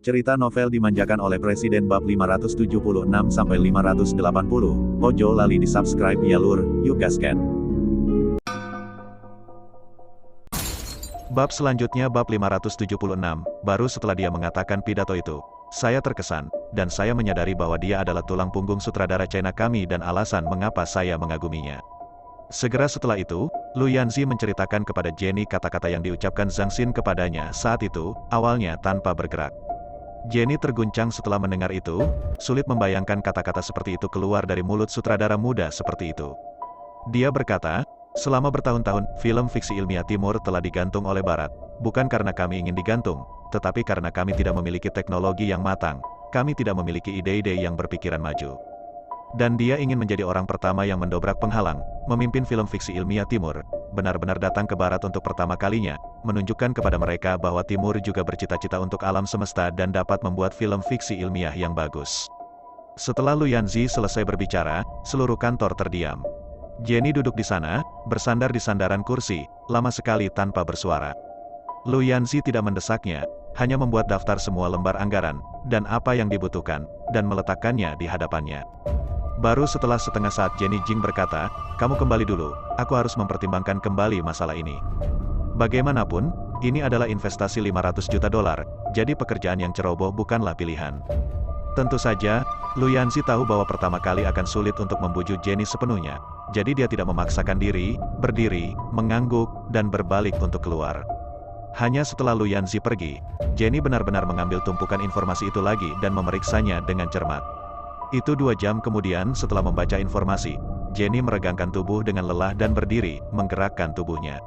Cerita novel dimanjakan oleh Presiden bab 576-580. Ojo lali di subscribe ya lur, yuk gasken. Bab selanjutnya bab 576, baru setelah dia mengatakan pidato itu. Saya terkesan, dan saya menyadari bahwa dia adalah tulang punggung sutradara China kami dan alasan mengapa saya mengaguminya. Segera setelah itu, Lu Yanzi menceritakan kepada Jenny kata-kata yang diucapkan Zhang Xin kepadanya saat itu, awalnya tanpa bergerak. Jenny terguncang setelah mendengar itu, sulit membayangkan kata-kata seperti itu keluar dari mulut sutradara muda seperti itu. Dia berkata, selama bertahun-tahun, film fiksi ilmiah Timur telah digantung oleh Barat, bukan karena kami ingin digantung, tetapi karena kami tidak memiliki teknologi yang matang, kami tidak memiliki ide-ide yang berpikiran maju. Dan dia ingin menjadi orang pertama yang mendobrak penghalang, memimpin film fiksi ilmiah Timur, benar-benar datang ke Barat untuk pertama kalinya, menunjukkan kepada mereka bahwa Timur juga bercita-cita untuk alam semesta dan dapat membuat film fiksi ilmiah yang bagus. Setelah Lu Yanzi selesai berbicara, seluruh kantor terdiam. Jenny duduk di sana, bersandar di sandaran kursi, lama sekali tanpa bersuara. Lu Yanzi tidak mendesaknya, hanya membuat daftar semua lembar anggaran, dan apa yang dibutuhkan, dan meletakkannya di hadapannya. Baru setelah setengah saat Jenny Jing berkata, kamu kembali dulu, aku harus mempertimbangkan kembali masalah ini. Bagaimanapun, ini adalah investasi $500 juta, jadi pekerjaan yang ceroboh bukanlah pilihan. Tentu saja, Lu Yanzi tahu bahwa pertama kali akan sulit untuk membujuk Jenny sepenuhnya, jadi dia tidak memaksakan diri, berdiri, mengangguk, dan berbalik untuk keluar. Hanya setelah Lu Yanzi pergi, Jenny benar-benar mengambil tumpukan informasi itu lagi dan memeriksanya dengan cermat. Itu 2 jam kemudian setelah membaca informasi, Jenny meregangkan tubuh dengan lelah dan berdiri, menggerakkan tubuhnya.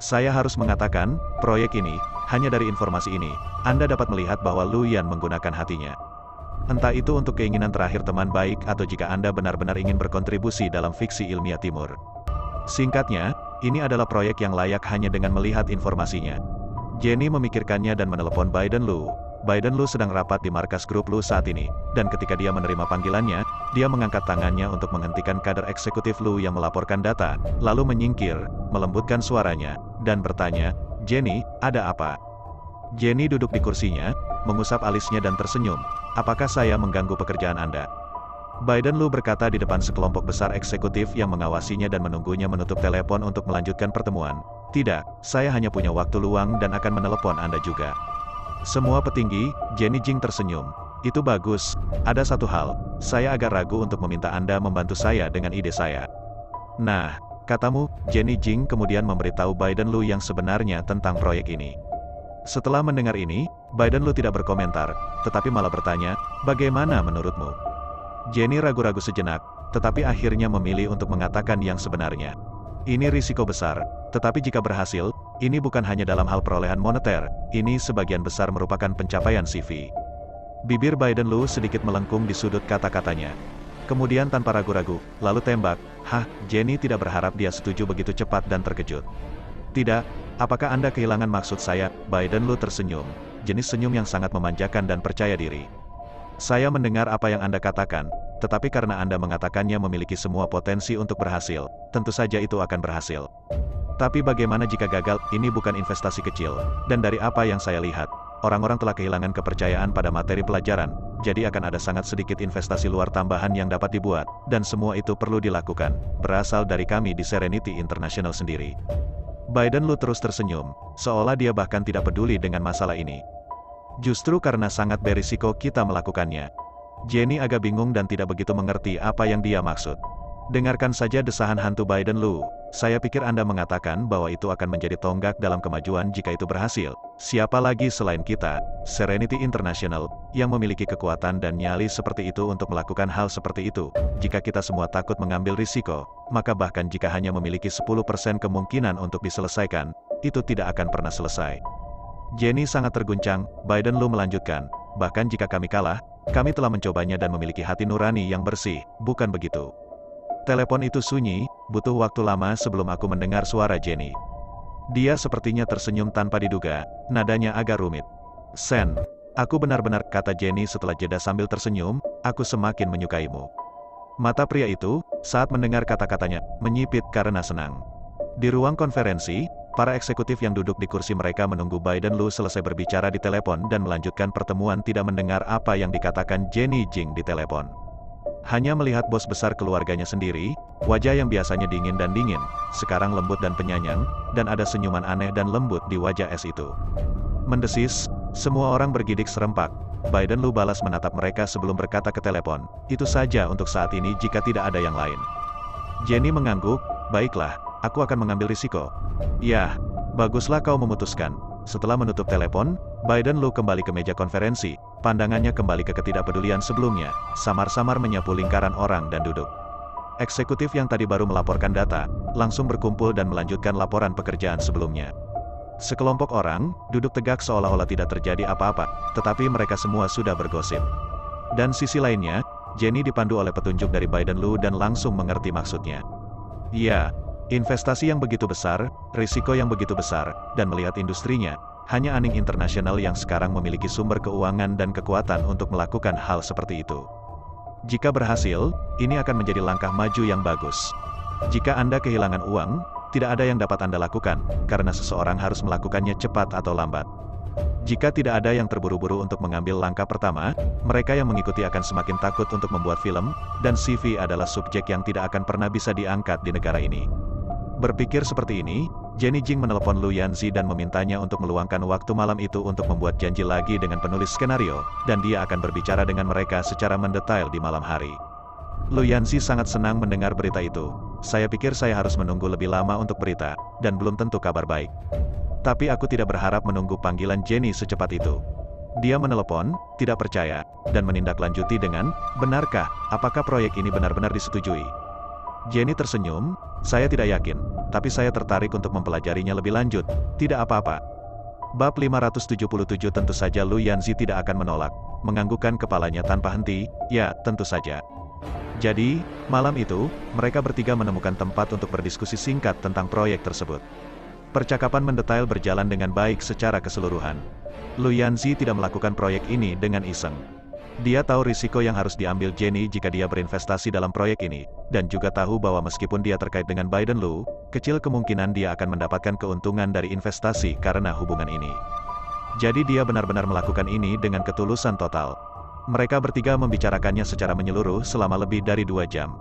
Saya harus mengatakan, proyek ini, hanya dari informasi ini, Anda dapat melihat bahwa Lu Yan menggunakan hatinya. Entah itu untuk keinginan terakhir teman baik atau jika Anda benar-benar ingin berkontribusi dalam fiksi ilmiah Timur. Singkatnya, ini adalah proyek yang layak hanya dengan melihat informasinya. Jenny memikirkannya dan menelepon Biden Lu. Biden Lu sedang rapat di markas grup Lu saat ini, dan ketika dia menerima panggilannya, dia mengangkat tangannya untuk menghentikan kader eksekutif Lu yang melaporkan data, lalu menyingkir, melembutkan suaranya, dan bertanya, Jenny, ada apa? Jenny duduk di kursinya, mengusap alisnya dan tersenyum, apakah saya mengganggu pekerjaan Anda? Biden Lu berkata di depan sekelompok besar eksekutif yang mengawasinya dan menunggunya menutup telepon untuk melanjutkan pertemuan. Tidak, saya hanya punya waktu luang dan akan menelepon Anda juga. Semua petinggi, Jenny Jing tersenyum. Itu bagus, ada satu hal, saya agak ragu untuk meminta Anda membantu saya dengan ide saya. Nah, katamu, Jenny Jing kemudian memberitahu Biden Lu yang sebenarnya tentang proyek ini. Setelah mendengar ini, Biden Lu tidak berkomentar, tetapi malah bertanya, bagaimana menurutmu? Jenny ragu-ragu sejenak, tetapi akhirnya memilih untuk mengatakan yang sebenarnya. Ini risiko besar, tetapi jika berhasil, ini bukan hanya dalam hal perolehan moneter, ini sebagian besar merupakan pencapaian CV. Bibir Biden Lu sedikit melengkung di sudut kata-katanya. Kemudian tanpa ragu-ragu, lalu tembak, Jenny tidak berharap dia setuju begitu cepat dan terkejut. Tidak, apakah Anda kehilangan maksud saya? Biden Lu tersenyum, jenis senyum yang sangat memanjakan dan percaya diri. Saya mendengar apa yang Anda katakan, tetapi karena Anda mengatakannya memiliki semua potensi untuk berhasil, tentu saja itu akan berhasil. Tapi bagaimana jika gagal? Ini bukan investasi kecil, dan dari apa yang saya lihat, orang-orang telah kehilangan kepercayaan pada materi pelajaran, jadi akan ada sangat sedikit investasi luar tambahan yang dapat dibuat, dan semua itu perlu dilakukan, berasal dari kami di Serenity International sendiri. Biden Lu terus tersenyum, seolah dia bahkan tidak peduli dengan masalah ini. Justru karena sangat berisiko kita melakukannya. Jenny agak bingung dan tidak begitu mengerti apa yang dia maksud. Dengarkan saja desahan hantu Biden Lu. Saya pikir Anda mengatakan bahwa itu akan menjadi tonggak dalam kemajuan jika itu berhasil. Siapa lagi selain kita, Serenity International, yang memiliki kekuatan dan nyali seperti itu untuk melakukan hal seperti itu. Jika kita semua takut mengambil risiko, maka bahkan jika hanya memiliki 10% kemungkinan untuk diselesaikan, itu tidak akan pernah selesai. Jenny sangat terguncang, Biden Lu melanjutkan, bahkan jika kami kalah, kami telah mencobanya dan memiliki hati nurani yang bersih, bukan begitu? Telepon itu sunyi, butuh waktu lama sebelum aku mendengar suara Jenny. Dia sepertinya tersenyum tanpa diduga, nadanya agak rumit. Sen, aku benar-benar, kata Jenny setelah jeda sambil tersenyum, aku semakin menyukaimu. Mata pria itu, saat mendengar kata-katanya, menyipit karena senang. Di ruang konferensi, Para eksekutif yang duduk di kursi mereka menunggu Biden Lu selesai berbicara di telepon dan melanjutkan pertemuan tidak mendengar apa yang dikatakan Jenny Jing di telepon. Hanya melihat bos besar keluarganya sendiri, wajah yang biasanya dingin dan dingin, sekarang lembut dan penyayang, dan ada senyuman aneh dan lembut di wajah es itu. Mendesis, semua orang bergidik serempak. Biden Lu balas menatap mereka sebelum berkata ke telepon, "Itu saja untuk saat ini jika tidak ada yang lain." Jenny mengangguk, "Baiklah, aku akan mengambil risiko." "Ya, baguslah kau memutuskan." Setelah menutup telepon, Biden Lu kembali ke meja konferensi, pandangannya kembali ke ketidakpedulian sebelumnya, samar-samar menyapu lingkaran orang dan duduk. Eksekutif yang tadi baru melaporkan data, langsung berkumpul dan melanjutkan laporan pekerjaan sebelumnya. Sekelompok orang, duduk tegak seolah-olah tidak terjadi apa-apa, tetapi mereka semua sudah bergosip. Dan sisi lainnya, Jenny dipandu oleh petunjuk dari Biden Lu dan langsung mengerti maksudnya. "Ya, investasi yang begitu besar, risiko yang begitu besar, dan melihat industrinya, hanya Aning Internasional yang sekarang memiliki sumber keuangan dan kekuatan untuk melakukan hal seperti itu. Jika berhasil, ini akan menjadi langkah maju yang bagus. Jika Anda kehilangan uang, tidak ada yang dapat Anda lakukan, karena seseorang harus melakukannya cepat atau lambat. Jika tidak ada yang terburu-buru untuk mengambil langkah pertama, mereka yang mengikuti akan semakin takut untuk membuat film, dan CV adalah subjek yang tidak akan pernah bisa diangkat di negara ini." Berpikir seperti ini, Jenny Jing menelepon Lu Yanzi dan memintanya untuk meluangkan waktu malam itu untuk membuat janji lagi dengan penulis skenario, dan dia akan berbicara dengan mereka secara mendetail di malam hari. Lu Yanzi sangat senang mendengar berita itu. "Saya pikir saya harus menunggu lebih lama untuk berita, dan belum tentu kabar baik. Tapi aku tidak berharap menunggu panggilan Jenny secepat itu." Dia menelepon, tidak percaya, dan menindaklanjuti dengan, "Benarkah, apakah proyek ini benar-benar disetujui?" Jenny tersenyum, "Saya tidak yakin, tapi saya tertarik untuk mempelajarinya lebih lanjut, tidak apa-apa." Bab 577 tentu saja Lu Yanzi tidak akan menolak, menganggukkan kepalanya tanpa henti, "Ya, tentu saja." Jadi, malam itu, mereka bertiga menemukan tempat untuk berdiskusi singkat tentang proyek tersebut. Percakapan mendetail berjalan dengan baik secara keseluruhan. Lu Yanzi tidak melakukan proyek ini dengan iseng. Dia tahu risiko yang harus diambil Jenny jika dia berinvestasi dalam proyek ini, dan juga tahu bahwa meskipun dia terkait dengan Biden Lu, kecil kemungkinan dia akan mendapatkan keuntungan dari investasi karena hubungan ini. Jadi dia benar-benar melakukan ini dengan ketulusan total. Mereka bertiga membicarakannya secara menyeluruh selama lebih dari 2 jam.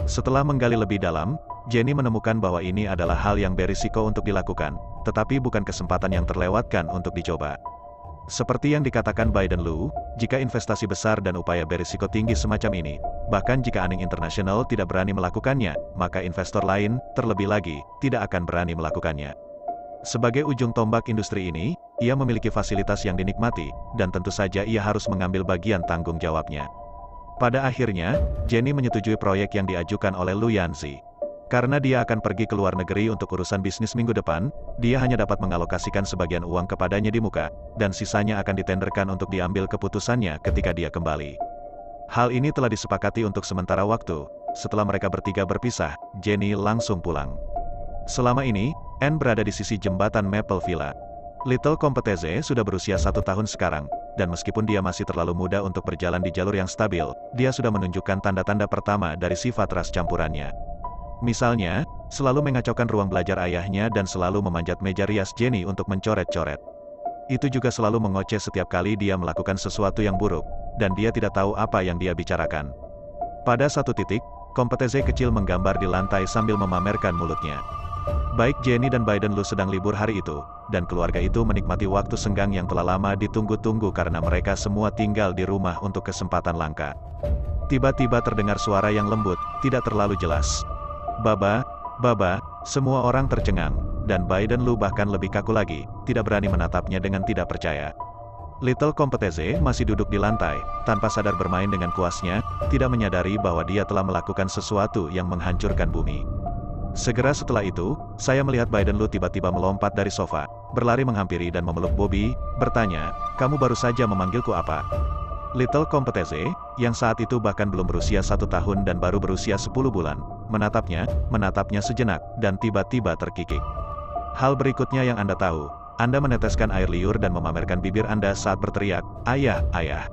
Setelah menggali lebih dalam, Jenny menemukan bahwa ini adalah hal yang berisiko untuk dilakukan, tetapi bukan kesempatan yang terlewatkan untuk dicoba. Seperti yang dikatakan Biden Lu, jika investasi besar dan upaya berisiko tinggi semacam ini, bahkan jika Aning Internasional tidak berani melakukannya, maka investor lain, terlebih lagi, tidak akan berani melakukannya. Sebagai ujung tombak industri ini, ia memiliki fasilitas yang dinikmati, dan tentu saja ia harus mengambil bagian tanggung jawabnya. Pada akhirnya, Jenny menyetujui proyek yang diajukan oleh Lu Yanzi. Karena dia akan pergi ke luar negeri untuk urusan bisnis minggu depan, dia hanya dapat mengalokasikan sebagian uang kepadanya di muka, dan sisanya akan ditenderkan untuk diambil keputusannya ketika dia kembali. Hal ini telah disepakati untuk sementara waktu. Setelah mereka bertiga berpisah, Jenny langsung pulang. Selama ini, Anne berada di sisi jembatan Maple Villa. Little Competeze sudah berusia 1 tahun sekarang, dan meskipun dia masih terlalu muda untuk berjalan di jalur yang stabil, dia sudah menunjukkan tanda-tanda pertama dari sifat ras campurannya. Misalnya, selalu mengacaukan ruang belajar ayahnya dan selalu memanjat meja rias Jenny untuk mencoret-coret. Itu juga selalu mengoceh setiap kali dia melakukan sesuatu yang buruk, dan dia tidak tahu apa yang dia bicarakan. Pada satu titik, Competeze kecil menggambar di lantai sambil memamerkan mulutnya. Baik Jenny dan Biden Lu sedang libur hari itu, dan keluarga itu menikmati waktu senggang yang telah lama ditunggu-tunggu karena mereka semua tinggal di rumah untuk kesempatan langka. Tiba-tiba terdengar suara yang lembut, tidak terlalu jelas. "Baba, Baba," semua orang tercengang, dan Biden Lu bahkan lebih kaku lagi, tidak berani menatapnya dengan tidak percaya. Little Competeze masih duduk di lantai, tanpa sadar bermain dengan kuasnya, tidak menyadari bahwa dia telah melakukan sesuatu yang menghancurkan bumi. Segera setelah itu, saya melihat Biden Lu tiba-tiba melompat dari sofa, berlari menghampiri dan memeluk Bobby, bertanya, "Kamu baru saja memanggilku apa?" Little Competeze, yang saat itu bahkan belum berusia 1 tahun dan baru berusia 10 bulan, menatapnya sejenak, dan tiba-tiba terkikik. "Hal berikutnya yang Anda tahu, Anda meneteskan air liur dan memamerkan bibir Anda saat berteriak, 'Ayah, ayah.'"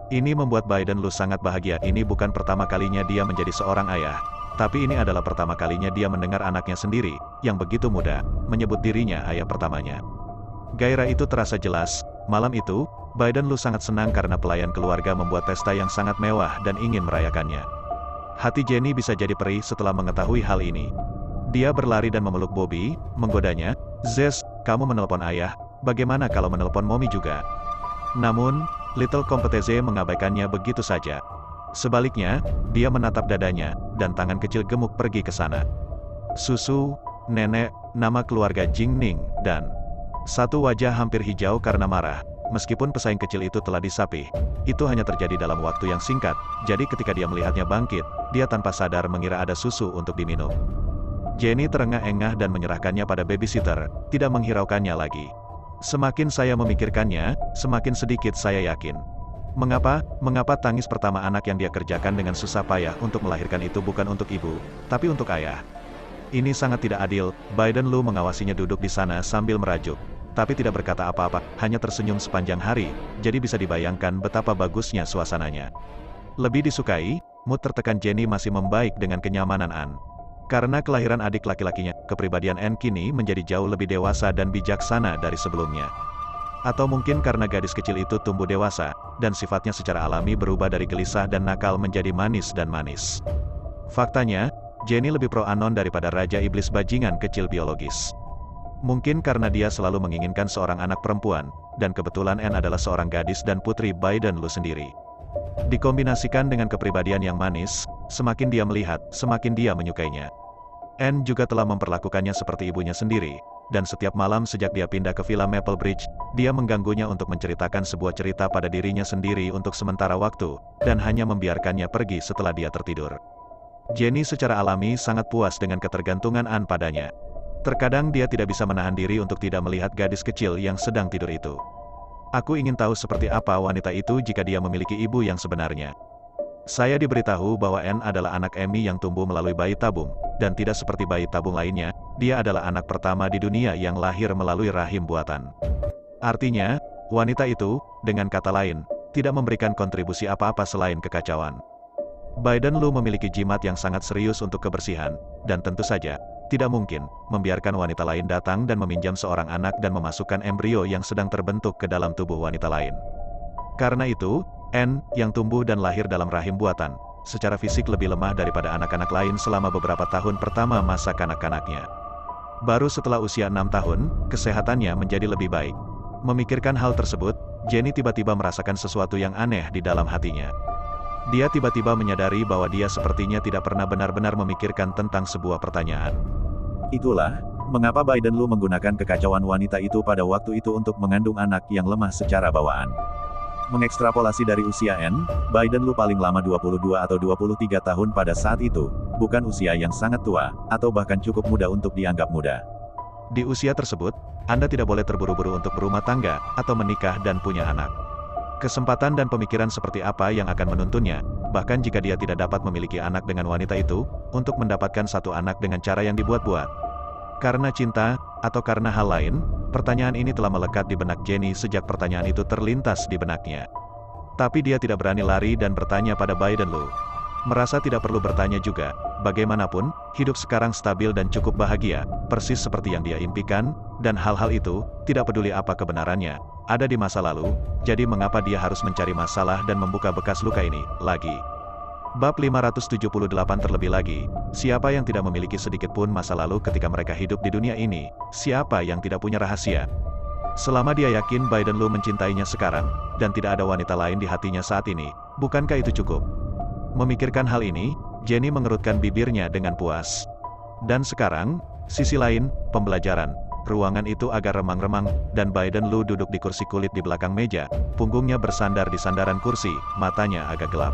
Ini membuat Biden Lu sangat bahagia. Ini bukan pertama kalinya dia menjadi seorang ayah. Tapi ini adalah pertama kalinya dia mendengar anaknya sendiri, yang begitu muda, menyebut dirinya ayah pertamanya. Gairah itu terasa jelas. Malam itu, Biden Lu sangat senang karena pelayan keluarga membuat pesta yang sangat mewah dan ingin merayakannya. Hati Jenny bisa jadi perih setelah mengetahui hal ini. Dia berlari dan memeluk Bobby, menggodanya, "Zez, kamu menelpon ayah, bagaimana kalau menelpon Mommy juga?" Namun, Little Competeze mengabaikannya begitu saja. Sebaliknya, dia menatap dadanya, dan tangan kecil gemuk pergi ke sana. Susu, nenek, nama keluarga Jingning, dan satu wajah hampir hijau karena marah. Meskipun pesaing kecil itu telah disapih, itu hanya terjadi dalam waktu yang singkat, jadi ketika dia melihatnya bangkit, dia tanpa sadar mengira ada susu untuk diminum. Jenny terengah-engah dan menyerahkannya pada babysitter, tidak menghiraukannya lagi. Semakin saya memikirkannya, semakin sedikit saya yakin. Mengapa tangis pertama anak yang dia kerjakan dengan susah payah untuk melahirkan itu bukan untuk ibu, tapi untuk ayah? Ini sangat tidak adil. Biden Lu mengawasinya duduk di sana sambil merajuk, tapi tidak berkata apa-apa, hanya tersenyum sepanjang hari, jadi bisa dibayangkan betapa bagusnya suasananya. Lebih disukai, mood tertekan Jenny masih membaik dengan kenyamanan Anne. Karena kelahiran adik laki-lakinya, kepribadian Anne kini menjadi jauh lebih dewasa dan bijaksana dari sebelumnya. Atau mungkin karena gadis kecil itu tumbuh dewasa, dan sifatnya secara alami berubah dari gelisah dan nakal menjadi manis dan manis. Faktanya, Jenny lebih pro Anon daripada Raja Iblis bajingan kecil biologis. Mungkin karena dia selalu menginginkan seorang anak perempuan, dan kebetulan Anne adalah seorang gadis dan putri Biden Lu sendiri. Dikombinasikan dengan kepribadian yang manis, semakin dia melihat, semakin dia menyukainya. Anne juga telah memperlakukannya seperti ibunya sendiri, dan setiap malam sejak dia pindah ke Villa Maple Bridge, dia mengganggunya untuk menceritakan sebuah cerita pada dirinya sendiri untuk sementara waktu, dan hanya membiarkannya pergi setelah dia tertidur. Jenny secara alami sangat puas dengan ketergantungan Anne padanya. Terkadang dia tidak bisa menahan diri untuk tidak melihat gadis kecil yang sedang tidur itu. Aku ingin tahu seperti apa wanita itu jika dia memiliki ibu yang sebenarnya. Saya diberitahu bahwa Anne adalah anak Amy yang tumbuh melalui bayi tabung, dan tidak seperti bayi tabung lainnya, dia adalah anak pertama di dunia yang lahir melalui rahim buatan. Artinya, wanita itu, dengan kata lain, tidak memberikan kontribusi apa-apa selain kekacauan. Biden Lu memiliki jimat yang sangat serius untuk kebersihan, dan tentu saja, tidak mungkin membiarkan wanita lain datang dan meminjam seorang anak dan memasukkan embrio yang sedang terbentuk ke dalam tubuh wanita lain. Karena itu, Anne, yang tumbuh dan lahir dalam rahim buatan, secara fisik lebih lemah daripada anak-anak lain selama beberapa tahun pertama masa kanak-kanaknya. Baru setelah usia 6 tahun, kesehatannya menjadi lebih baik. Memikirkan hal tersebut, Jenny tiba-tiba merasakan sesuatu yang aneh di dalam hatinya. Dia tiba-tiba menyadari bahwa dia sepertinya tidak pernah benar-benar memikirkan tentang sebuah pertanyaan. Itulah, mengapa Biden Lu menggunakan kekacauan wanita itu pada waktu itu untuk mengandung anak yang lemah secara bawaan. Mengekstrapolasi dari usia Anne, Biden Lu paling lama 22 atau 23 tahun pada saat itu, bukan usia yang sangat tua, atau bahkan cukup muda untuk dianggap muda. Di usia tersebut, Anda tidak boleh terburu-buru untuk berumah tangga, atau menikah dan punya anak. Kesempatan dan pemikiran seperti apa yang akan menuntunnya, bahkan jika dia tidak dapat memiliki anak dengan wanita itu, untuk mendapatkan satu anak dengan cara yang dibuat-buat. Karena cinta, atau karena hal lain, pertanyaan ini telah melekat di benak Jenny sejak pertanyaan itu terlintas di benaknya. Tapi dia tidak berani lari dan bertanya pada Biden Lu. Merasa tidak perlu bertanya juga, bagaimanapun, hidup sekarang stabil dan cukup bahagia, persis seperti yang dia impikan, dan hal-hal itu, tidak peduli apa kebenarannya, ada di masa lalu, jadi mengapa dia harus mencari masalah dan membuka bekas luka ini, lagi. Bab 578 terlebih lagi, siapa yang tidak memiliki sedikit pun masa lalu ketika mereka hidup di dunia ini, siapa yang tidak punya rahasia? Selama dia yakin Biden Lu mencintainya sekarang, dan tidak ada wanita lain di hatinya saat ini, bukankah itu cukup? Memikirkan hal ini, Jenny mengerutkan bibirnya dengan puas. Dan sekarang, sisi lain, pembelajaran. Ruangan itu agak remang-remang, dan Biden Lu duduk di kursi kulit di belakang meja, punggungnya bersandar di sandaran kursi, matanya agak gelap.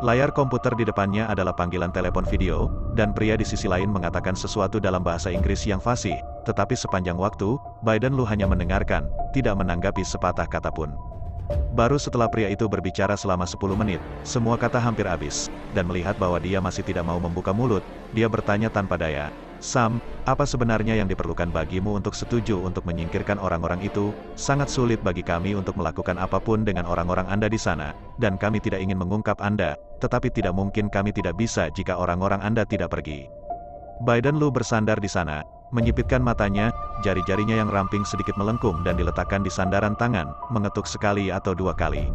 Layar komputer di depannya adalah panggilan telepon video, dan pria di sisi lain mengatakan sesuatu dalam bahasa Inggris yang fasih, tetapi sepanjang waktu, Biden Lu hanya mendengarkan, tidak menanggapi sepatah kata pun. Baru setelah pria itu berbicara selama 10 menit, semua kata hampir habis, dan melihat bahwa dia masih tidak mau membuka mulut, dia bertanya tanpa daya, Sam, apa sebenarnya yang diperlukan bagimu untuk setuju untuk menyingkirkan orang-orang itu? Sangat sulit bagi kami untuk melakukan apapun dengan orang-orang Anda di sana, dan kami tidak ingin mengungkap Anda, tetapi tidak mungkin kami tidak bisa jika orang-orang Anda tidak pergi. Biden Lu bersandar di sana, menyipitkan matanya, jari-jarinya yang ramping sedikit melengkung dan diletakkan di sandaran tangan, mengetuk sekali atau dua kali.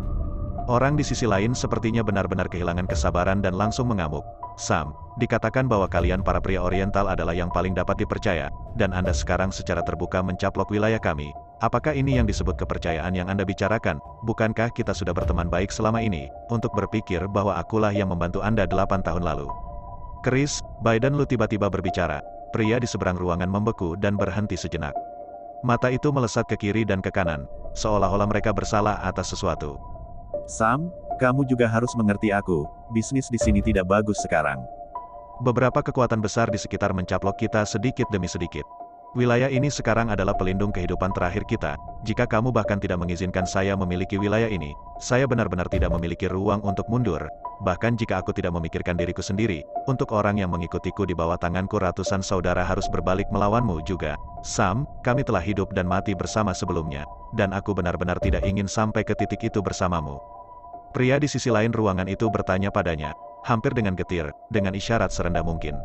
Orang di sisi lain sepertinya benar-benar kehilangan kesabaran dan langsung mengamuk. Sam, dikatakan bahwa kalian para pria Oriental adalah yang paling dapat dipercaya, dan Anda sekarang secara terbuka mencaplok wilayah kami. Apakah ini yang disebut kepercayaan yang Anda bicarakan? Bukankah kita sudah berteman baik selama ini, untuk berpikir bahwa akulah yang membantu Anda 8 tahun lalu? Keris, Biden Lu tiba-tiba berbicara. Pria di seberang ruangan membeku dan berhenti sejenak. Mata itu melesat ke kiri dan ke kanan, seolah-olah mereka bersalah atas sesuatu. Sam, kamu juga harus mengerti aku, bisnis di sini tidak bagus sekarang. Beberapa kekuatan besar di sekitar mencaplok kita sedikit demi sedikit. Wilayah ini sekarang adalah pelindung kehidupan terakhir kita. Jika kamu bahkan tidak mengizinkan saya memiliki wilayah ini, saya benar-benar tidak memiliki ruang untuk mundur. Bahkan jika aku tidak memikirkan diriku sendiri, untuk orang yang mengikutiku di bawah tanganku ratusan saudara harus berbalik melawanmu juga. Sam, kami telah hidup dan mati bersama sebelumnya, dan aku benar-benar tidak ingin sampai ke titik itu bersamamu. Pria di sisi lain ruangan itu bertanya padanya, hampir dengan getir, dengan isyarat serendah mungkin.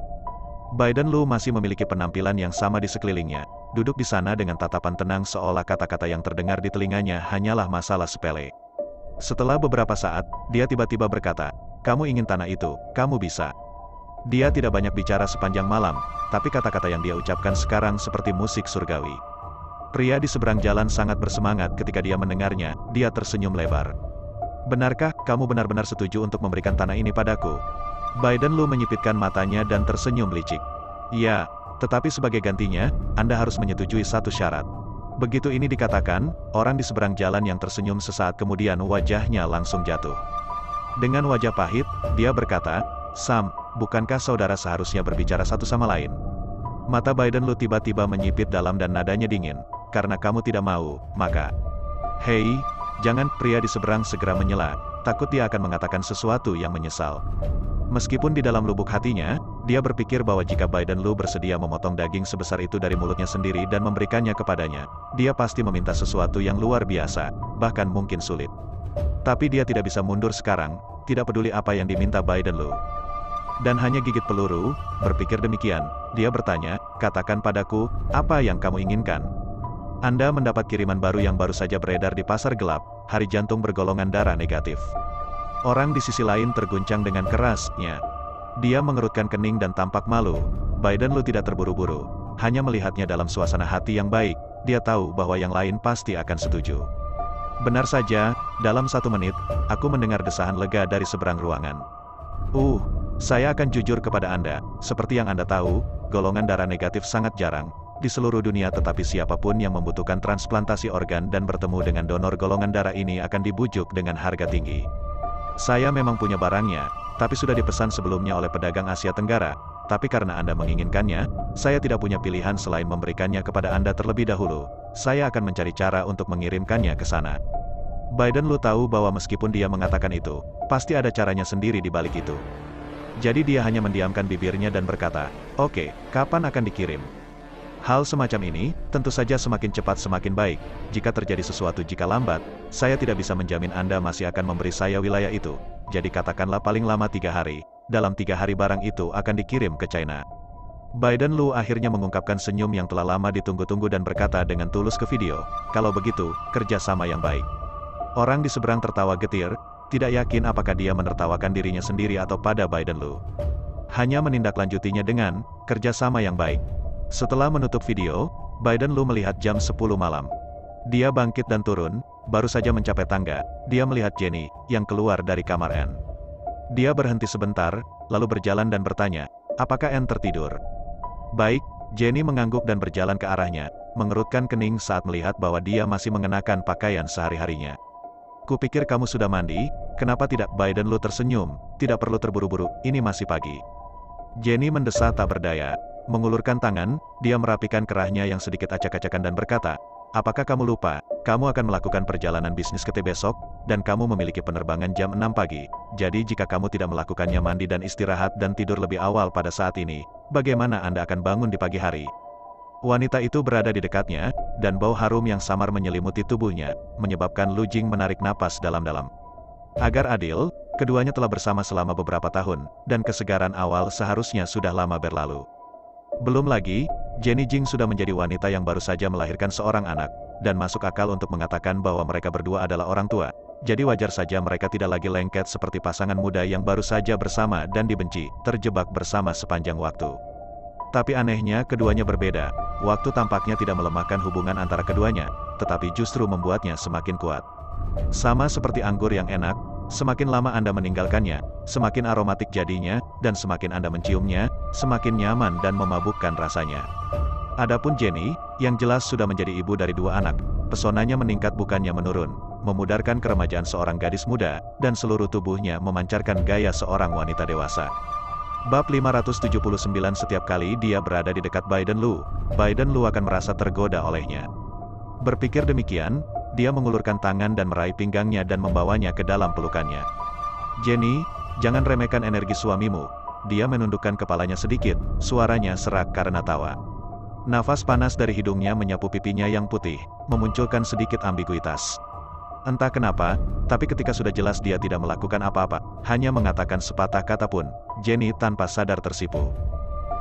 Biden Lu masih memiliki penampilan yang sama di sekelilingnya, duduk di sana dengan tatapan tenang seolah kata-kata yang terdengar di telinganya hanyalah masalah sepele. Setelah beberapa saat, dia tiba-tiba berkata, "Kamu ingin tanah itu, kamu bisa." Dia tidak banyak bicara sepanjang malam, tapi kata-kata yang dia ucapkan sekarang seperti musik surgawi. Pria di seberang jalan sangat bersemangat ketika dia mendengarnya, dia tersenyum lebar. "Benarkah kamu benar-benar setuju untuk memberikan tanah ini padaku?" Biden Lu menyipitkan matanya dan tersenyum licik. "Ya, tetapi sebagai gantinya, Anda harus menyetujui satu syarat." Begitu ini dikatakan, orang di seberang jalan yang tersenyum sesaat kemudian wajahnya langsung jatuh. Dengan wajah pahit, dia berkata, "Sam, bukankah saudara seharusnya berbicara satu sama lain?" Mata Biden Lu tiba-tiba menyipit dalam dan nadanya dingin. "Karena kamu tidak mau, maka..." "Hei, jangan!" Pria di seberang segera menyela, takut dia akan mengatakan sesuatu yang menyesal. Meskipun di dalam lubuk hatinya, dia berpikir bahwa jika Biden Lu bersedia memotong daging sebesar itu dari mulutnya sendiri dan memberikannya kepadanya, dia pasti meminta sesuatu yang luar biasa, bahkan mungkin sulit. Tapi dia tidak bisa mundur sekarang, tidak peduli apa yang diminta Biden Lu. Dan hanya gigit peluru, berpikir demikian, dia bertanya, "Katakan padaku, apa yang kamu inginkan?" "Anda mendapat kiriman baru yang baru saja beredar di pasar gelap, hari jantung bergolongan darah negatif." Orang di sisi lain terguncang dengan kerasnya. Dia mengerutkan kening dan tampak malu. Biden Lu tidak terburu-buru, hanya melihatnya dalam suasana hati yang baik. Dia tahu bahwa yang lain pasti akan setuju. Benar saja, dalam 1 menit, aku mendengar desahan lega dari seberang ruangan. Saya akan jujur kepada Anda, seperti yang Anda tahu, golongan darah negatif sangat jarang di seluruh dunia, tetapi siapapun yang membutuhkan transplantasi organ dan bertemu dengan donor golongan darah ini akan dibujuk dengan harga tinggi. Saya memang punya barangnya, tapi sudah dipesan sebelumnya oleh pedagang Asia Tenggara, tapi karena Anda menginginkannya, saya tidak punya pilihan selain memberikannya kepada Anda terlebih dahulu. Saya akan mencari cara untuk mengirimkannya ke sana. Biden Lu tahu bahwa meskipun dia mengatakan itu, pasti ada caranya sendiri di balik itu. Jadi dia hanya mendiamkan bibirnya dan berkata, "Oke, kapan akan dikirim?" Hal semacam ini, tentu saja semakin cepat semakin baik. Jika terjadi sesuatu jika lambat, saya tidak bisa menjamin Anda masih akan memberi saya wilayah itu. Jadi katakanlah paling lama 3 hari. Dalam 3 hari barang itu akan dikirim ke China. Biden Lu akhirnya mengungkapkan senyum yang telah lama ditunggu-tunggu dan berkata dengan tulus ke video, "Kalau begitu, kerjasama yang baik." Orang di seberang tertawa getir, tidak yakin apakah dia menertawakan dirinya sendiri atau pada Biden Lu. Hanya menindaklanjutinya dengan, "Kerjasama yang baik." Setelah menutup video, Biden Lu melihat jam 10 malam. Dia bangkit dan turun, baru saja mencapai tangga, dia melihat Jenny, yang keluar dari kamar Anne. Dia berhenti sebentar, lalu berjalan dan bertanya, "Apakah Anne tertidur?" "Baik." Jenny mengangguk dan berjalan ke arahnya, mengerutkan kening saat melihat bahwa dia masih mengenakan pakaian sehari-harinya. "Kupikir kamu sudah mandi, kenapa tidak?" Biden Lu tersenyum, "Tidak perlu terburu-buru, ini masih pagi." Jenny mendesah tak berdaya. Mengulurkan tangan, dia merapikan kerahnya yang sedikit acak-acakan dan berkata, "Apakah kamu lupa, kamu akan melakukan perjalanan bisnis ke T besok, dan kamu memiliki penerbangan jam 6 pagi. Jadi jika kamu tidak melakukannya mandi dan istirahat dan tidur lebih awal pada saat ini, bagaimana Anda akan bangun di pagi hari? Wanita itu berada di dekatnya, dan bau harum yang samar menyelimuti tubuhnya, menyebabkan Lu Jing menarik napas dalam-dalam. Agar adil, keduanya telah bersama selama beberapa tahun, dan kesegaran awal seharusnya sudah lama berlalu. Belum lagi, Jenny Jing sudah menjadi wanita yang baru saja melahirkan seorang anak, dan masuk akal untuk mengatakan bahwa mereka berdua adalah orang tua. Jadi wajar saja mereka tidak lagi lengket seperti pasangan muda yang baru saja bersama dan dibenci, terjebak bersama sepanjang waktu. Tapi anehnya keduanya berbeda. Waktu tampaknya tidak melemahkan hubungan antara keduanya, tetapi justru membuatnya semakin kuat. Sama seperti anggur yang enak, semakin lama Anda meninggalkannya, semakin aromatik jadinya, dan semakin Anda menciumnya, semakin nyaman dan memabukkan rasanya. Adapun Jenny, yang jelas sudah menjadi ibu dari 2 anak, pesonanya meningkat bukannya menurun, memudarkan keremajaan seorang gadis muda, dan seluruh tubuhnya memancarkan gaya seorang wanita dewasa. Bab 579. Setiap kali dia berada di dekat Biden Lu akan merasa tergoda olehnya. Berpikir demikian, dia mengulurkan tangan dan meraih pinggangnya dan membawanya ke dalam pelukannya. Jenny, jangan remehkan energi suamimu. Dia menundukkan kepalanya sedikit, suaranya serak karena tawa. Nafas panas dari hidungnya menyapu pipinya yang putih, memunculkan sedikit ambiguitas. Entah kenapa, tapi ketika sudah jelas dia tidak melakukan apa-apa, hanya mengatakan sepatah kata pun, Jenny tanpa sadar tersipu.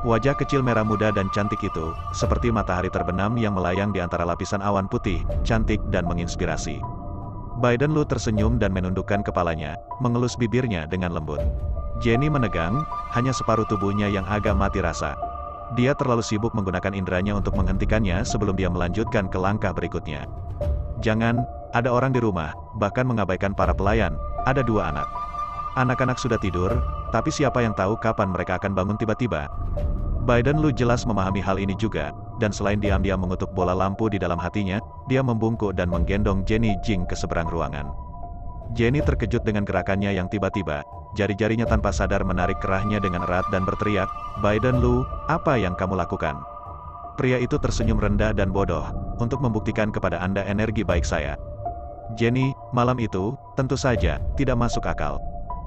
Wajah kecil merah muda dan cantik itu, seperti matahari terbenam yang melayang di antara lapisan awan putih, cantik dan menginspirasi. Biden Lu tersenyum dan menundukkan kepalanya, mengelus bibirnya dengan lembut. Jenny menegang, hanya separuh tubuhnya yang agak mati rasa. Dia terlalu sibuk menggunakan inderanya untuk menghentikannya sebelum dia melanjutkan ke langkah berikutnya. Jangan, ada orang di rumah, bahkan mengabaikan para pelayan, ada 2 anak. Anak-anak sudah tidur, tapi siapa yang tahu kapan mereka akan bangun tiba-tiba. Biden Lu jelas memahami hal ini juga, dan selain diam-diam mengutuk bola lampu di dalam hatinya, dia membungkuk dan menggendong Jenny Jing ke seberang ruangan. Jenny terkejut dengan gerakannya yang tiba-tiba, jari-jarinya tanpa sadar menarik kerahnya dengan erat dan berteriak, Biden Lu, apa yang kamu lakukan? Pria itu tersenyum rendah dan bodoh, untuk membuktikan kepada Anda energi baik saya. Jenny, malam itu, tentu saja, tidak masuk akal.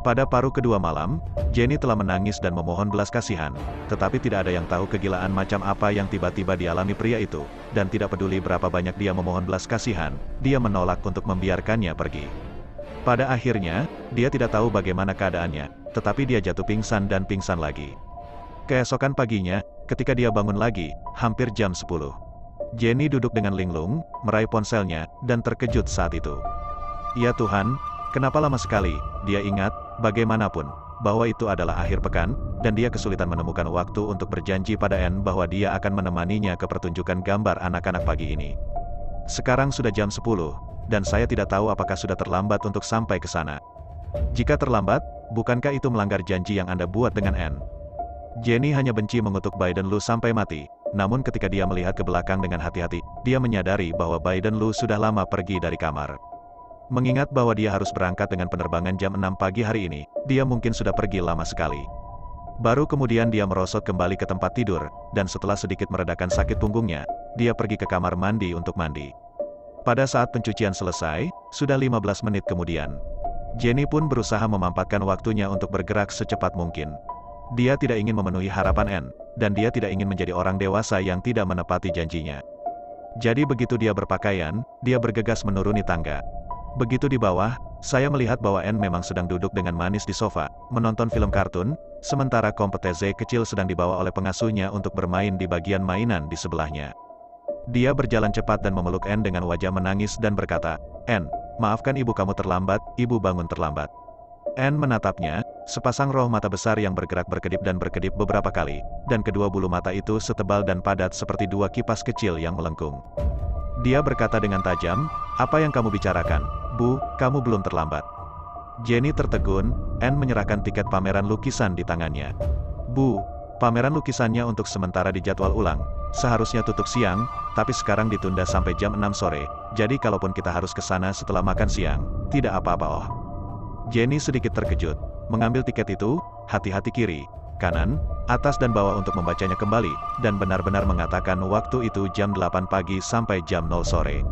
Pada paruh kedua malam, Jenny telah menangis dan memohon belas kasihan, tetapi tidak ada yang tahu kegilaan macam apa yang tiba-tiba dialami pria itu, dan tidak peduli berapa banyak dia memohon belas kasihan, dia menolak untuk membiarkannya pergi. Pada akhirnya, dia tidak tahu bagaimana keadaannya, tetapi dia jatuh pingsan dan pingsan lagi. Keesokan paginya, ketika dia bangun lagi, hampir jam 10. Jenny duduk dengan linglung, meraih ponselnya, dan terkejut saat itu. Ya Tuhan, kenapa lama sekali? Dia ingat, bagaimanapun, bahwa itu adalah akhir pekan, dan dia kesulitan menemukan waktu untuk berjanji pada Anne bahwa dia akan menemaninya ke pertunjukan gambar anak-anak pagi ini. Sekarang sudah jam 10, dan saya tidak tahu apakah sudah terlambat untuk sampai ke sana. Jika terlambat, bukankah itu melanggar janji yang Anda buat dengan Anne? Jenny hanya benci mengutuk Biden Lu sampai mati, namun ketika dia melihat ke belakang dengan hati-hati, dia menyadari bahwa Biden Lu sudah lama pergi dari kamar. Mengingat bahwa dia harus berangkat dengan penerbangan jam 6 pagi hari ini, dia mungkin sudah pergi lama sekali. Baru kemudian dia merosot kembali ke tempat tidur, dan setelah sedikit meredakan sakit punggungnya, dia pergi ke kamar mandi untuk mandi. Pada saat pencucian selesai, sudah 15 menit kemudian. Jenny pun berusaha memampatkan waktunya untuk bergerak secepat mungkin. Dia tidak ingin memenuhi harapan Anne, dan dia tidak ingin menjadi orang dewasa yang tidak menepati janjinya. Jadi begitu dia berpakaian, dia bergegas menuruni tangga. Begitu di bawah, saya melihat bahwa Anne memang sedang duduk dengan manis di sofa, menonton film kartun, sementara kompetisi kecil sedang dibawa oleh pengasuhnya untuk bermain di bagian mainan di sebelahnya. Dia berjalan cepat dan memeluk Anne dengan wajah menangis dan berkata, Anne, maafkan ibu kamu terlambat, ibu bangun terlambat. Anne menatapnya, sepasang roh mata besar yang bergerak berkedip dan berkedip beberapa kali, dan kedua bulu mata itu setebal dan padat seperti 2 kipas kecil yang melengkung. Dia berkata dengan tajam, apa yang kamu bicarakan? Bu, kamu belum terlambat. Jenny tertegun, Anne menyerahkan tiket pameran lukisan di tangannya. Bu, pameran lukisannya untuk sementara dijadwal ulang. Seharusnya tutup siang, tapi sekarang ditunda sampai jam 6 sore, jadi kalaupun kita harus ke sana setelah makan siang, tidak apa-apa oh. Jenny sedikit terkejut, mengambil tiket itu, hati-hati kiri, kanan, atas dan bawah untuk membacanya kembali, dan benar-benar mengatakan waktu itu jam 8 pagi sampai jam 0 sore.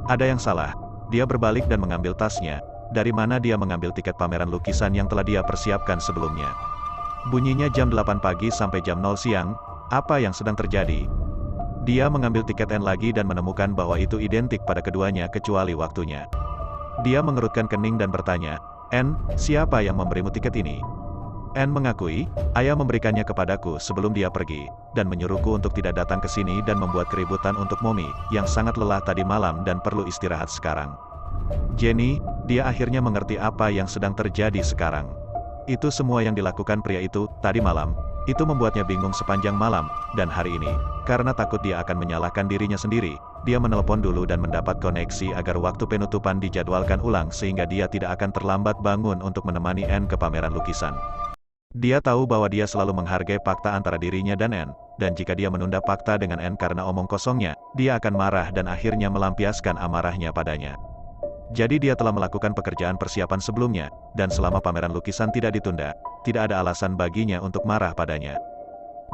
Ada yang salah. Dia berbalik dan mengambil tasnya, dari mana dia mengambil tiket pameran lukisan yang telah dia persiapkan sebelumnya. Bunyinya jam 8 pagi sampai jam 0 siang, apa yang sedang terjadi? Dia mengambil tiket N lagi dan menemukan bahwa itu identik pada keduanya kecuali waktunya. Dia mengerutkan kening dan bertanya, N, siapa yang memberimu tiket ini? N mengakui, ayah memberikannya kepadaku sebelum dia pergi, dan menyuruhku untuk tidak datang ke sini dan membuat keributan untuk Mommy, yang sangat lelah tadi malam dan perlu istirahat sekarang. Jenny, dia akhirnya mengerti apa yang sedang terjadi sekarang. Itu semua yang dilakukan pria itu, tadi malam, itu membuatnya bingung sepanjang malam, dan hari ini, karena takut dia akan menyalahkan dirinya sendiri, dia menelpon dulu dan mendapat koneksi agar waktu penutupan dijadwalkan ulang sehingga dia tidak akan terlambat bangun untuk menemani N ke pameran lukisan. Dia tahu bahwa dia selalu menghargai fakta antara dirinya dan N, dan jika dia menunda fakta dengan N karena omong kosongnya, dia akan marah dan akhirnya melampiaskan amarahnya padanya. Jadi dia telah melakukan pekerjaan persiapan sebelumnya, dan selama pameran lukisan tidak ditunda, tidak ada alasan baginya untuk marah padanya.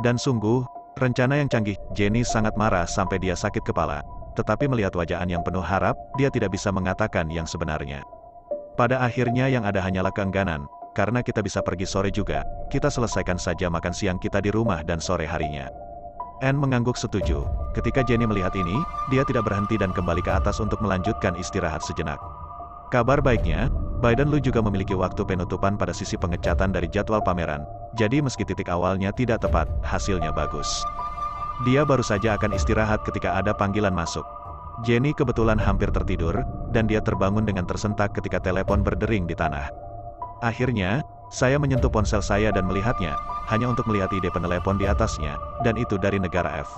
Dan sungguh, rencana yang canggih. Jenny sangat marah sampai dia sakit kepala, tetapi melihat wajah An yang penuh harap, dia tidak bisa mengatakan yang sebenarnya. Pada akhirnya yang ada hanyalah keengganan, karena kita bisa pergi sore juga, kita selesaikan saja makan siang kita di rumah dan sore harinya. Anne mengangguk setuju. Ketika Jenny melihat ini, dia tidak berhenti dan kembali ke atas untuk melanjutkan istirahat sejenak. Kabar baiknya, Biden Lu juga memiliki waktu penutupan pada sisi pengecatan dari jadwal pameran, jadi meski titik awalnya tidak tepat, hasilnya bagus. Dia baru saja akan istirahat ketika ada panggilan masuk. Jenny kebetulan hampir tertidur, dan dia terbangun dengan tersentak ketika telepon berdering di tanah. Akhirnya, saya menyentuh ponsel saya dan melihatnya, hanya untuk melihat ide penelepon di atasnya, dan itu dari negara F.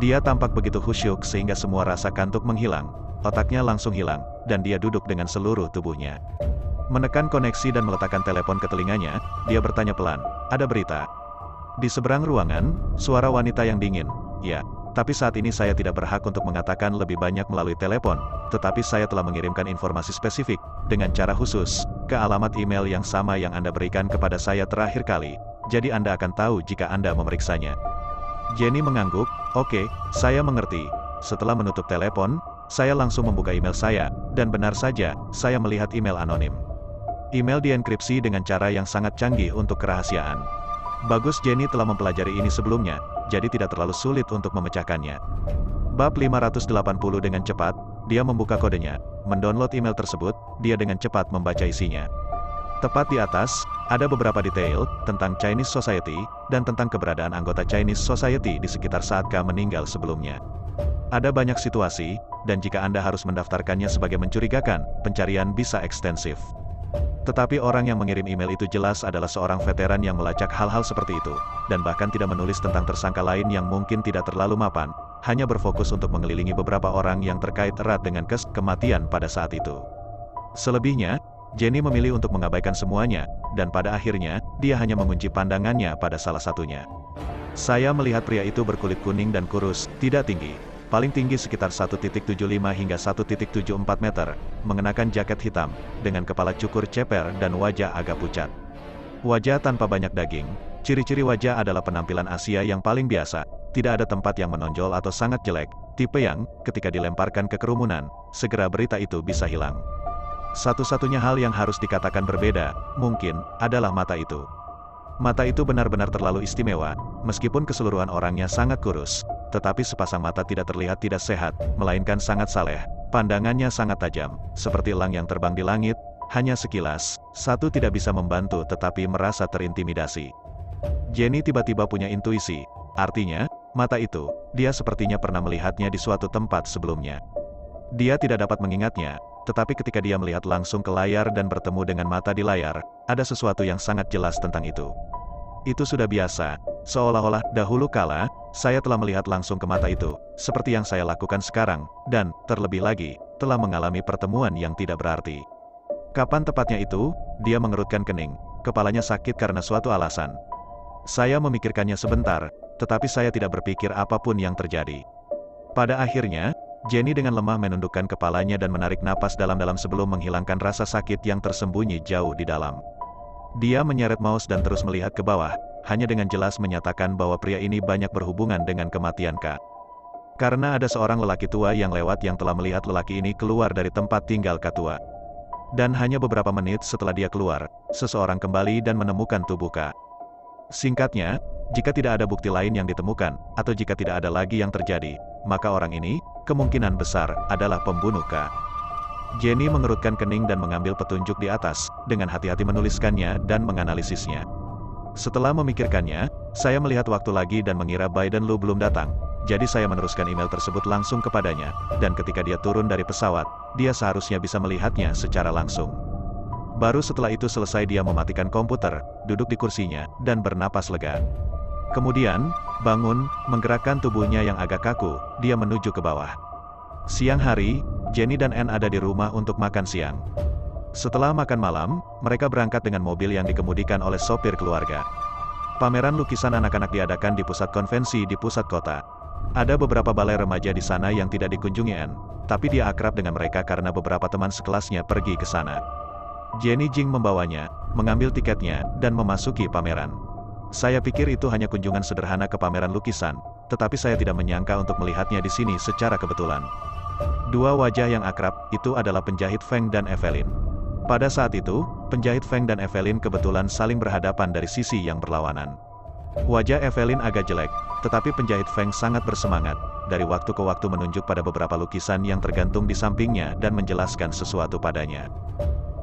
Dia tampak begitu khusyuk sehingga semua rasa kantuk menghilang, otaknya langsung hilang, dan dia duduk dengan seluruh tubuhnya. Menekan koneksi dan meletakkan telepon ke telinganya, dia bertanya pelan, ada berita. Di seberang ruangan, suara wanita yang dingin, ya. Tapi saat ini saya tidak berhak untuk mengatakan lebih banyak melalui telepon, tetapi saya telah mengirimkan informasi spesifik, dengan cara khusus, ke alamat email yang sama yang Anda berikan kepada saya terakhir kali, jadi Anda akan tahu jika Anda memeriksanya. Jenny mengangguk, oke, saya mengerti. Setelah menutup telepon, saya langsung membuka email saya, dan benar saja, saya melihat email anonim. Email dienkripsi dengan cara yang sangat canggih untuk kerahasiaan. Bagus, Jenny telah mempelajari ini sebelumnya, jadi tidak terlalu sulit untuk memecahkannya. Bab 580 dengan cepat, dia membuka kodenya, mendownload email tersebut, dia dengan cepat membaca isinya. Tepat di atas, ada beberapa detail, tentang Chinese Society, dan tentang keberadaan anggota Chinese Society di sekitar saat K meninggal sebelumnya. Ada banyak situasi, dan jika Anda harus mendaftarkannya sebagai mencurigakan, pencarian bisa ekstensif. Tetapi orang yang mengirim email itu jelas adalah seorang veteran yang melacak hal-hal seperti itu, dan bahkan tidak menulis tentang tersangka lain yang mungkin tidak terlalu mapan, hanya berfokus untuk mengelilingi beberapa orang yang terkait erat dengan kematian pada saat itu. Selebihnya, Jenny memilih untuk mengabaikan semuanya, dan pada akhirnya, dia hanya mengunci pandangannya pada salah satunya. Saya melihat pria itu berkulit kuning dan kurus, tidak tinggi. Paling tinggi sekitar 1,75 hingga 1,74 meter, mengenakan jaket hitam, dengan kepala cukur ceper dan wajah agak pucat. Wajah tanpa banyak daging, ciri-ciri wajah adalah penampilan Asia yang paling biasa, tidak ada tempat yang menonjol atau sangat jelek, tipe yang, ketika dilemparkan ke kerumunan, segera berita itu bisa hilang. Satu-satunya hal yang harus dikatakan berbeda, mungkin, adalah mata itu. Mata itu benar-benar terlalu istimewa, meskipun keseluruhan orangnya sangat kurus. Tetapi sepasang mata tidak terlihat tidak sehat, melainkan sangat saleh. Pandangannya sangat tajam, seperti elang yang terbang di langit, hanya sekilas, satu tidak bisa membantu tetapi merasa terintimidasi. Jenny tiba-tiba punya intuisi, artinya, mata itu, dia sepertinya pernah melihatnya di suatu tempat sebelumnya. Dia tidak dapat mengingatnya, tetapi ketika dia melihat langsung ke layar dan bertemu dengan mata di layar, ada sesuatu yang sangat jelas tentang itu. Itu sudah biasa, seolah-olah dahulu kala, saya telah melihat langsung ke mata itu, seperti yang saya lakukan sekarang, dan, terlebih lagi, telah mengalami pertemuan yang tidak berarti. Kapan tepatnya itu? Dia mengerutkan kening, kepalanya sakit karena suatu alasan. Saya memikirkannya sebentar, tetapi saya tidak berpikir apapun yang terjadi. Pada akhirnya, Jenny dengan lemah menundukkan kepalanya dan menarik napas dalam-dalam sebelum menghilangkan rasa sakit yang tersembunyi jauh di dalam. Dia menyeret mouse dan terus melihat ke bawah, hanya dengan jelas menyatakan bahwa pria ini banyak berhubungan dengan kematian K. Karena ada seorang lelaki tua yang lewat yang telah melihat lelaki ini keluar dari tempat tinggal K tua. Dan hanya beberapa menit setelah dia keluar, seseorang kembali dan menemukan tubuh K. Singkatnya, jika tidak ada bukti lain yang ditemukan, atau jika tidak ada lagi yang terjadi, maka orang ini, kemungkinan besar, adalah pembunuh K. Jenny mengerutkan kening dan mengambil petunjuk di atas, dengan hati-hati menuliskannya dan menganalisisnya. Setelah memikirkannya, saya melihat waktu lagi dan mengira Biden Lu belum datang, jadi saya meneruskan email tersebut langsung kepadanya, dan ketika dia turun dari pesawat, dia seharusnya bisa melihatnya secara langsung. Baru setelah itu selesai dia mematikan komputer, duduk di kursinya, dan bernapas lega. Kemudian, bangun, menggerakkan tubuhnya yang agak kaku, dia menuju ke bawah. Siang hari, Jenny dan Anne ada di rumah untuk makan siang. Setelah makan malam, mereka berangkat dengan mobil yang dikemudikan oleh sopir keluarga. Pameran lukisan anak-anak diadakan di pusat konvensi di pusat kota. Ada beberapa balai remaja di sana yang tidak dikunjungi Anne, tapi dia akrab dengan mereka karena beberapa teman sekelasnya pergi ke sana. Jenny Jing membawanya, mengambil tiketnya, dan memasuki pameran. Saya pikir itu hanya kunjungan sederhana ke pameran lukisan, tetapi saya tidak menyangka untuk melihatnya di sini secara kebetulan. Dua wajah yang akrab, itu adalah penjahit Feng dan Evelyn. Pada saat itu, penjahit Feng dan Evelyn kebetulan saling berhadapan dari sisi yang berlawanan. Wajah Evelyn agak jelek, tetapi penjahit Feng sangat bersemangat, dari waktu ke waktu menunjuk pada beberapa lukisan yang tergantung di sampingnya dan menjelaskan sesuatu padanya.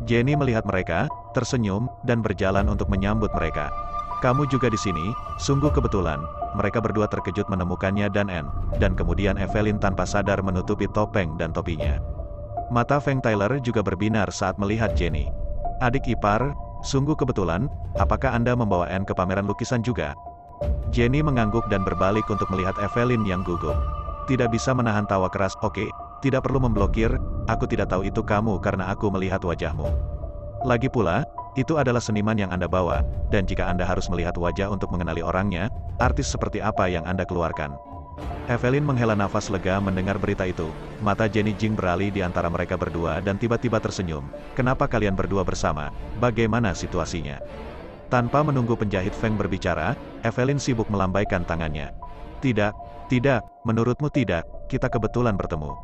Jenny melihat mereka, tersenyum, dan berjalan untuk menyambut mereka. "Kamu juga di sini, sungguh kebetulan." Mereka berdua terkejut menemukannya dan Anne, dan kemudian Evelyn tanpa sadar menutupi topeng dan topinya. Mata Feng Tyler juga berbinar saat melihat Jenny. "Adik ipar, sungguh kebetulan, apakah Anda membawa Anne ke pameran lukisan juga?" Jenny mengangguk dan berbalik untuk melihat Evelyn yang gugup. Tidak bisa menahan tawa keras. "Oke, tidak perlu memblokir, aku tidak tahu itu kamu karena aku melihat wajahmu. Lagi pula, itu adalah seniman yang Anda bawa, dan jika Anda harus melihat wajah untuk mengenali orangnya, artis seperti apa yang Anda keluarkan?" Evelyn menghela nafas lega mendengar berita itu. Mata Jenny Jing beralih di antara mereka berdua dan tiba-tiba tersenyum. "Kenapa kalian berdua bersama? Bagaimana situasinya?" Tanpa menunggu penjahit Feng berbicara, Evelyn sibuk melambaikan tangannya. "Tidak, menurutmu tidak, kita kebetulan bertemu."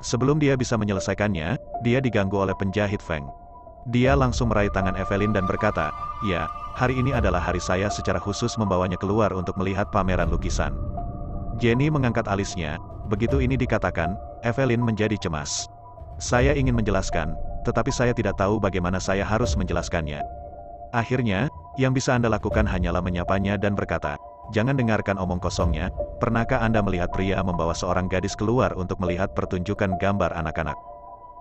Sebelum dia bisa menyelesaikannya, dia diganggu oleh penjahit Feng. Dia langsung meraih tangan Evelyn dan berkata, "Ya, hari ini adalah hari saya secara khusus membawanya keluar untuk melihat pameran lukisan." Jenny mengangkat alisnya, begitu ini dikatakan, Evelyn menjadi cemas. "Saya ingin menjelaskan, tetapi saya tidak tahu bagaimana saya harus menjelaskannya." Akhirnya, yang bisa Anda lakukan hanyalah menyapanya dan berkata, "Jangan dengarkan omong kosongnya, pernahkah Anda melihat pria membawa seorang gadis keluar untuk melihat pertunjukan gambar anak-anak?"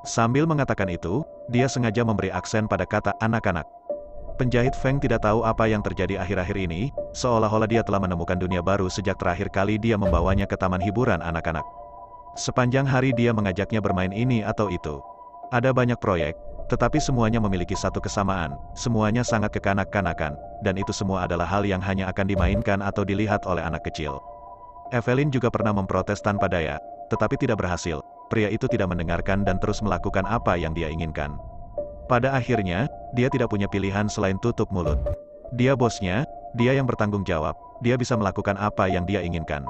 Sambil mengatakan itu, dia sengaja memberi aksen pada kata anak-anak. Penjahit Feng tidak tahu apa yang terjadi akhir-akhir ini, seolah-olah dia telah menemukan dunia baru sejak terakhir kali dia membawanya ke taman hiburan anak-anak. Sepanjang hari dia mengajaknya bermain ini atau itu. Ada banyak proyek, tetapi semuanya memiliki satu kesamaan, semuanya sangat kekanak-kanakan, dan itu semua adalah hal yang hanya akan dimainkan atau dilihat oleh anak kecil. Evelyn juga pernah memprotes tanpa daya, tetapi tidak berhasil. Pria itu tidak mendengarkan dan terus melakukan apa yang dia inginkan. Pada akhirnya, dia tidak punya pilihan selain tutup mulut. Dia bosnya, dia yang bertanggung jawab, dia bisa melakukan apa yang dia inginkan.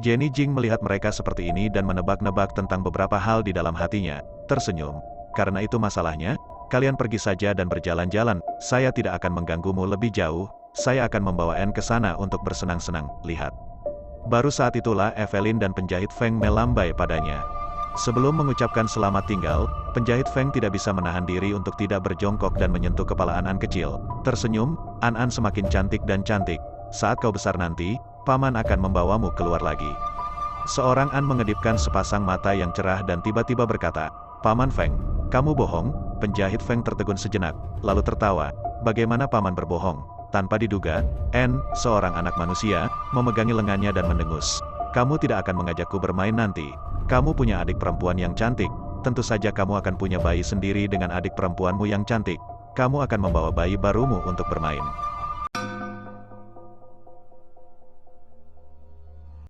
Jenny Jing melihat mereka seperti ini dan menebak-nebak tentang beberapa hal di dalam hatinya, tersenyum. "Karena itu masalahnya, kalian pergi saja dan berjalan-jalan, saya tidak akan mengganggumu lebih jauh, saya akan membawa Anne ke sana untuk bersenang-senang, lihat." Baru saat itulah Evelyn dan penjahit Feng melambai padanya. Sebelum mengucapkan selamat tinggal, penjahit Feng tidak bisa menahan diri untuk tidak berjongkok dan menyentuh kepala An-An kecil. Tersenyum, "An-An semakin cantik dan cantik. Saat kau besar nanti, Paman akan membawamu keluar lagi." Seorang An mengedipkan sepasang mata yang cerah dan tiba-tiba berkata, "Paman Feng, kamu bohong?" Penjahit Feng tertegun sejenak, lalu tertawa. "Bagaimana Paman berbohong?" Tanpa diduga, An, seorang anak manusia, memegangi lengannya dan mendengus. "Kamu tidak akan mengajakku bermain nanti. Kamu punya adik perempuan yang cantik, tentu saja kamu akan punya bayi sendiri dengan adik perempuanmu yang cantik. Kamu akan membawa bayi barumu untuk bermain."